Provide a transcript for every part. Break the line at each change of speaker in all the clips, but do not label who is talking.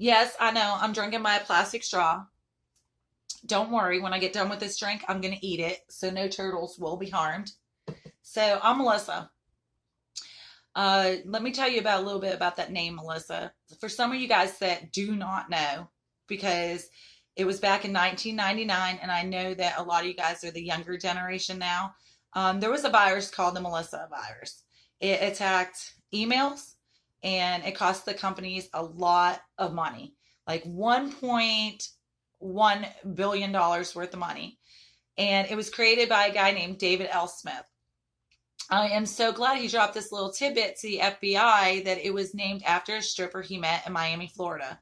Yes, I know. I'm drinking my plastic straw. Don't worry. When I get done with this drink, I'm going to eat it. So no turtles will be harmed. So I'm Melissa. Let me tell you about a little bit about that name, Melissa. For some of you guys that do not know, because it was back in 1999, and I know that a lot of you guys are the younger generation now. There was a virus called the Melissa virus. It attacked emails, and it cost the companies a lot of money, like $1.1 billion worth of money. And it was created by a guy named David L. Smith. I am so glad he dropped this little tidbit to the FBI that it was named after a stripper he met in Miami, Florida.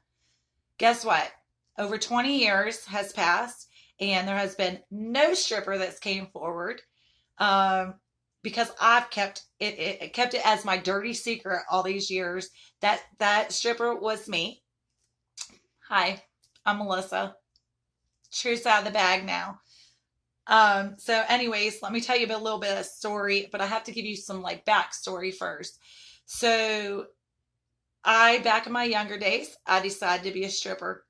Guess what? Over 20 years has passed, and there has been no stripper that's came forward, um, because I've kept it as my dirty secret all these years. That stripper was me. Hi, I'm Melissa. Truth's out of the bag now. So anyways, let me tell you a little bit of story, but I have to give you some like backstory first. So back in my younger days, I decided to be a stripper.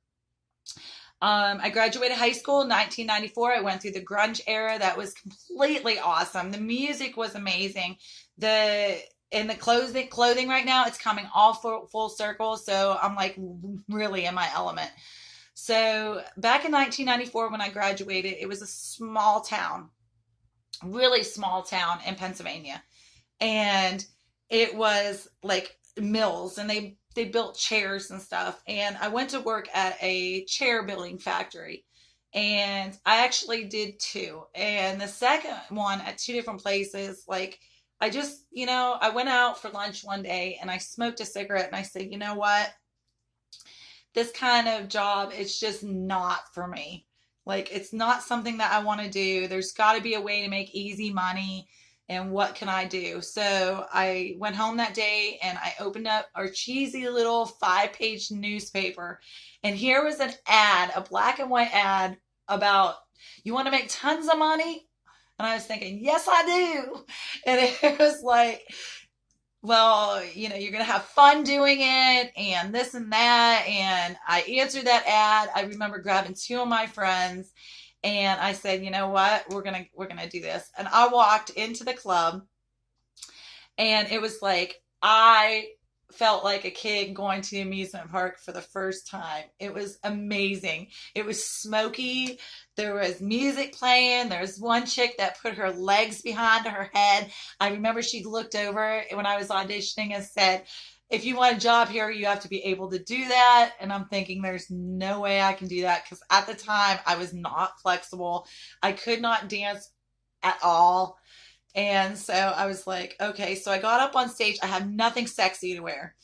I graduated high school in 1994. I went through the grunge era. That was completely awesome. The music was amazing. The clothing right now, it's coming all full circle. So I'm like really in my element. So back in 1994, when I graduated, it was a small town, really small town in Pennsylvania. And it was like mills, and they built chairs and stuff. And I went to work at a chair building factory. And I actually did two. And the second one at two different places, like I just, I went out for lunch one day and I smoked a cigarette and I said, you know what? This kind of job, it's just not for me. Like, it's not something that I want to do. There's got to be a way to make easy money. And what can I do? So I went home that day and I opened up our cheesy little 5-page newspaper. And here was an ad, a black and white ad about, you want to make tons of money? And I was thinking, yes, I do. And it was like, well, you're going to have fun doing it and this and that. And I answered that ad. I remember grabbing two of my friends and I said, you know what? We're going to do this. And I walked into the club and it was like, I felt like a kid going to the amusement park for the first time. It was amazing. It was smoky. There was music playing. There was one chick that put her legs behind her head. I remember she looked over when I was auditioning and said, if you want a job here, you have to be able to do that. And I'm thinking there's no way I can do that because at the time I was not flexible. I could not dance at all. And so I was like, okay, so I got up on stage. I have nothing sexy to wear.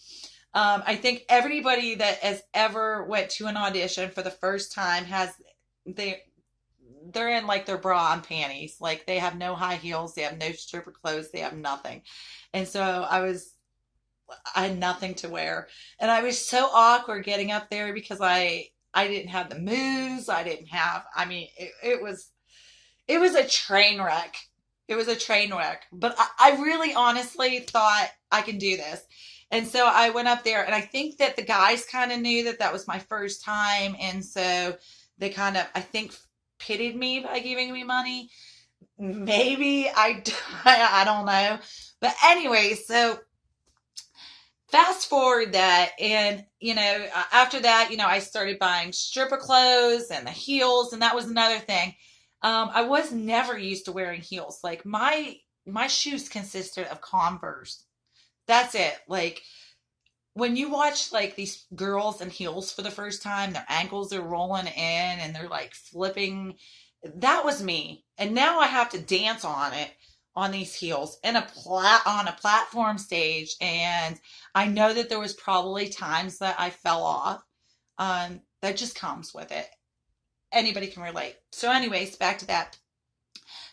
I think everybody that has ever went to an audition for the first time they're in like their bra and panties. Like they have no high heels. They have no stripper clothes. They have nothing. And so I had nothing to wear. And I was so awkward getting up there because I didn't have the moves. It was a train wreck. It was a train wreck. But I really honestly thought I can do this. And so I went up there and I think that the guys kind of knew that that was my first time. And so they kind of, I think, pitied me by giving me money. Maybe I don't know. But anyway, so fast forward that and after that I started buying stripper clothes and the heels, and that was another thing. I was never used to wearing heels. Like my shoes consisted of Converse. That's it. Like when you watch like these girls in heels for the first time, their ankles are rolling in and they're like flipping. That was me. And now I have to dance on it, on these heels in on a platform stage. And I know that there was probably times that I fell off. That just comes with it. Anybody can relate. So anyways, back to that.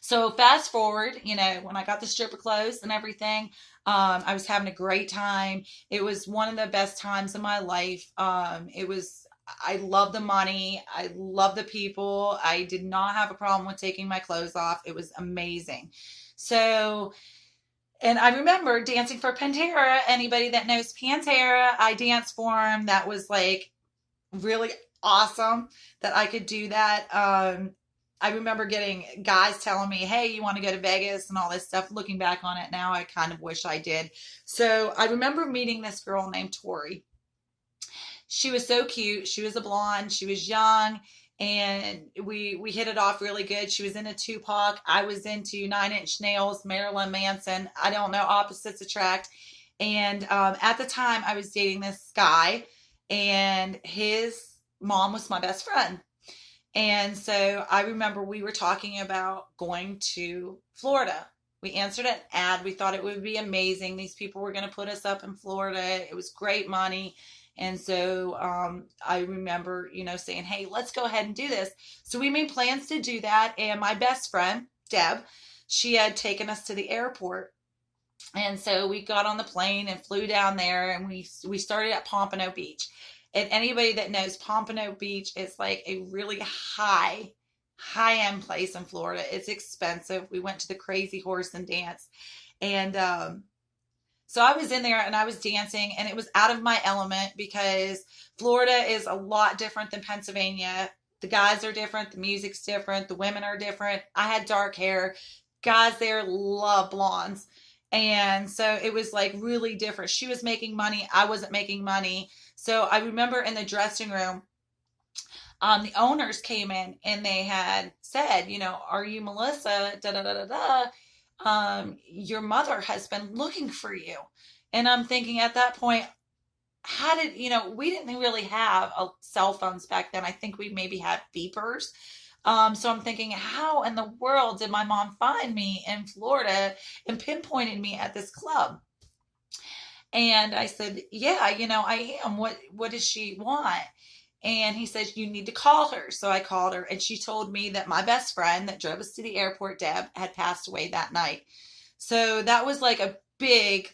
So fast forward, when I got the stripper clothes and everything, I was having a great time. It was one of the best times in my life. I love the money. I love the people. I did not have a problem with taking my clothes off. It was amazing. So, and I remember dancing for Pantera. Anybody that knows Pantera, I danced for him. That was like really awesome that I could do that. I remember getting guys telling me, hey, you want to go to Vegas and all this stuff. Looking back on it now, I kind of wish I did. So I remember meeting this girl named Tori. She was so cute. She was a blonde. She was young, and we hit it off really good. She was into Tupac. I was into Nine Inch Nails, Marilyn Manson. I don't know, opposites attract. And at the time, I was dating this guy, and his mom was my best friend. And so I remember we were talking about going to Florida. We answered an ad. We thought it would be amazing. These people were going to put us up in Florida. It was great money. And so I remember, saying, hey, let's go ahead and do this. So we made plans to do that. And my best friend, Deb, she had taken us to the airport. And so we got on the plane and flew down there, and we started at Pompano Beach. And anybody that knows Pompano Beach is like a really high-end place in Florida. It's expensive. We went to the Crazy Horse and Dance. And so I was in there and I was dancing, and it was out of my element because Florida is a lot different than Pennsylvania. The guys are different. The music's different. The women are different. I had dark hair. Guys there love blondes. And so it was like really different. She was making money. I wasn't making money. So I remember in the dressing room, the owners came in and they had said, are you Melissa? Da da da da da. Your mother has been looking for you. And I'm thinking at that point, how did, we didn't really have cell phones back then. I think we maybe had beepers. So I'm thinking, how in the world did my mom find me in Florida and pinpointed me at this club? And I said, yeah, I am. What does she want? And he said, you need to call her. So I called her, and she told me that my best friend that drove us to the airport, Deb, had passed away that night. So that was like a big,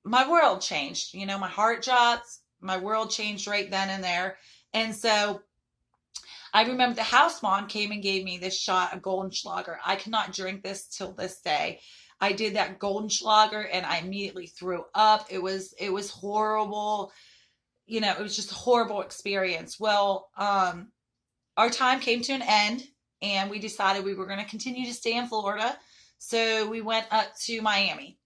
my world changed. My heart dropped. My world changed right then and there. And so I remember the house mom came and gave me this shot of Goldenschlager. I cannot drink this till this day. I did that Goldenschlager and I immediately threw up. It was horrible. It was just a horrible experience. Well, our time came to an end, and we decided we were going to continue to stay in Florida. So we went up to Miami,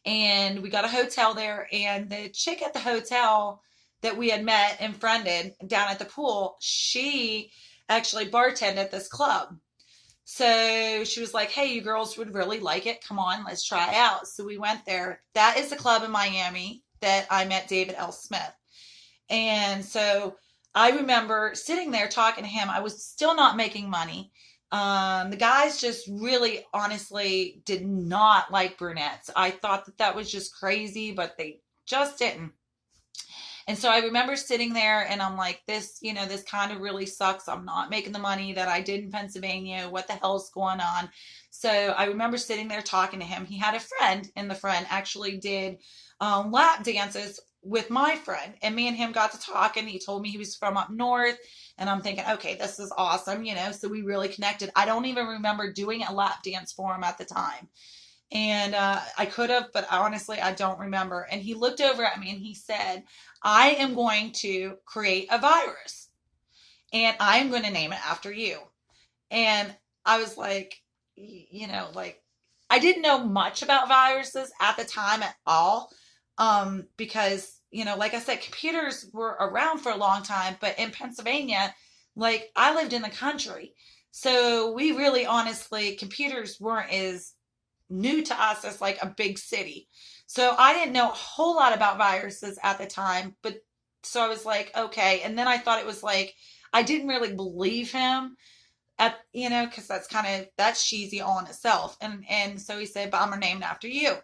and we got a hotel there, and the chick at the hotel that we had met and friended down at the pool, she actually bartended at this club. So she was like, hey, you girls would really like it. Come on, let's try it out. So we went there. That is the club in Miami that I met David L. Smith. And so I remember sitting there talking to him. I was still not making money. The guys just really, honestly, did not like brunettes. I thought that was just crazy, but they just didn't. And so I remember sitting there and I'm like, this kind of really sucks. I'm not making the money that I did in Pennsylvania. What the hell's going on? So I remember sitting there talking to him. He had a friend, and the friend actually did lap dances with my friend. And me and him got to talk, and he told me he was from up north. And I'm thinking, okay, this is awesome. So we really connected. I don't even remember doing a lap dance for him at the time. And I could have, but honestly, I don't remember. And he looked over at me and he said, I am going to create a virus, and I'm going to name it after you. And I was like, I didn't know much about viruses at the time at all. Because, like I said, computers were around for a long time, but in Pennsylvania, I lived in the country. So we really, honestly, computers weren't as new to us as like a big city. So I didn't know a whole lot about viruses at the time, but so I was like, okay. And then I thought it was I didn't really believe him cause that's cheesy all in itself. And so he said, but I'm gonna name it after you.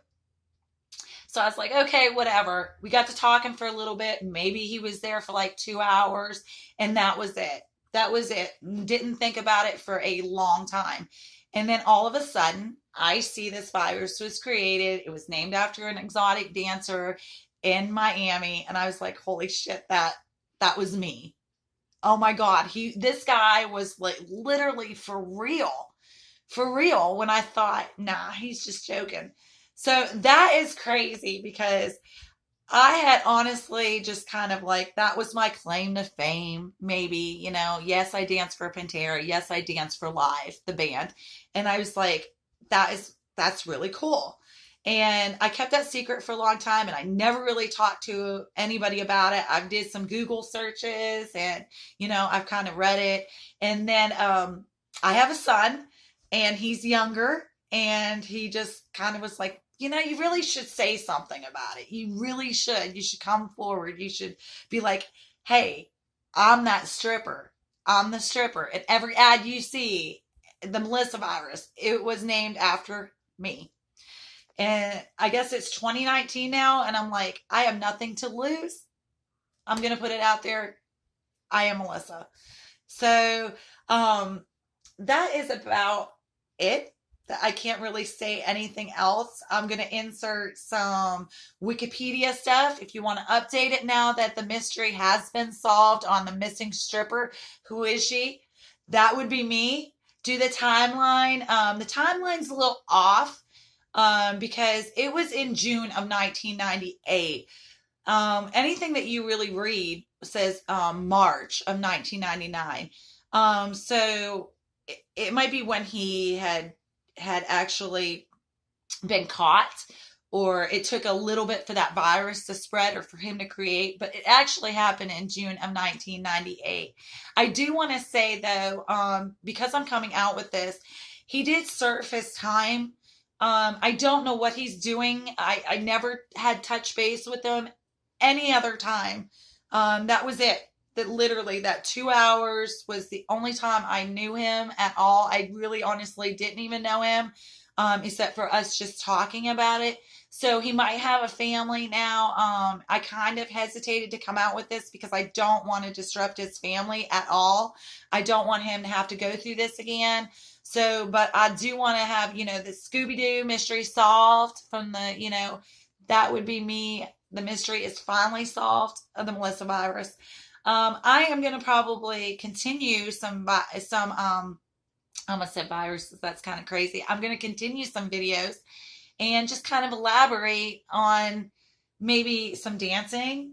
So I was like, okay, whatever. We got to talking for a little bit. Maybe he was there for 2 hours, and that was it. That was it. Didn't think about it for a long time. And then all of a sudden, I see this virus was created. It was named after an exotic dancer in Miami. And I was like, holy shit, that was me. Oh my God. This guy was literally for real, when I thought, nah, he's just joking. So that is crazy because I had honestly just kind of like, that was my claim to fame, maybe, yes, I danced for Pantera. Yes, I danced for Live, the band. And I was like, that's really cool. And I kept that secret for a long time and I never really talked to anybody about it. I did some Google searches and, I've kind of read it. And then I have a son and he's younger and he just kind of was like, you really should say something about it. You really should. You should come forward. You should be like, hey, I'm that stripper. I'm the stripper. And every ad you see, the Melissa virus, it was named after me. And I guess it's 2019 now. And I'm like, I have nothing to lose. I'm going to put it out there. I am Melissa. So that is about it. I can't really say anything else. I'm going to insert some Wikipedia stuff if you want to update it now that the mystery has been solved on the missing stripper. Who is she? That would be me. Do the timeline. The timeline's a little off because it was in June of 1998. Anything that you really read says March of 1999. So it might be when he had actually been caught, or it took a little bit for that virus to spread or for him to create, but it actually happened in June of 1998. I do want to say though, because I'm coming out with this, he did serve his time. I don't know what he's doing. I never had touch base with him any other time. That was it. That literally that 2 hours was the only time I knew him at all. I really honestly didn't even know him, except for us just talking about it. So he might have a family now. I kind of hesitated to come out with this because I don't want to disrupt his family at all. I don't want him to have to go through this again. So, but I do want to have, the Scooby-Doo mystery solved from the, that would be me. The mystery is finally solved of the Melissa virus. I am going to probably continue I almost said viruses. That's kind of crazy. I'm going to continue some videos and just kind of elaborate on maybe some dancing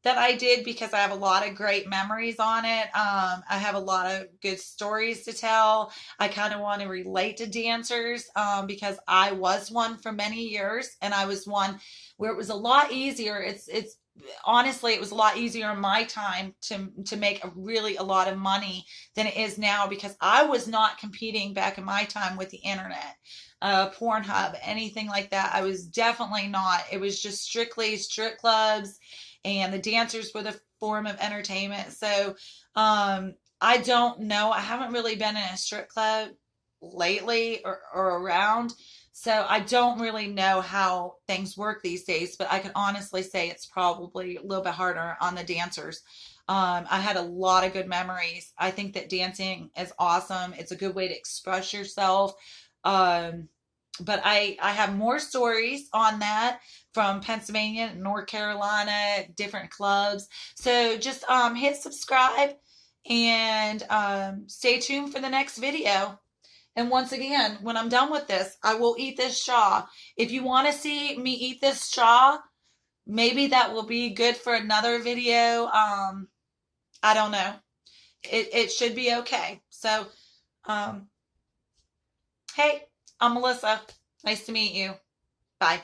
that I did because I have a lot of great memories on it. I have a lot of good stories to tell. I kind of want to relate to dancers because I was one for many years, and I was one where it was a lot easier. It's honestly, it was a lot easier in my time to make a lot of money than it is now because I was not competing back in my time with the internet, Pornhub, anything like that. I was definitely not. It was just strictly strip clubs, and the dancers were the form of entertainment. So I don't know. I haven't really been in a strip club lately or around. So I don't really know how things work these days, but I can honestly say it's probably a little bit harder on the dancers. I had a lot of good memories. I think that dancing is awesome. It's a good way to express yourself. But I have more stories on that from Pennsylvania, North Carolina, different clubs. So just hit subscribe and stay tuned for the next video. And once again, when I'm done with this, I will eat this straw. If you want to see me eat this straw, maybe that will be good for another video. I don't know. It should be okay. So, hey, I'm Melissa. Nice to meet you. Bye.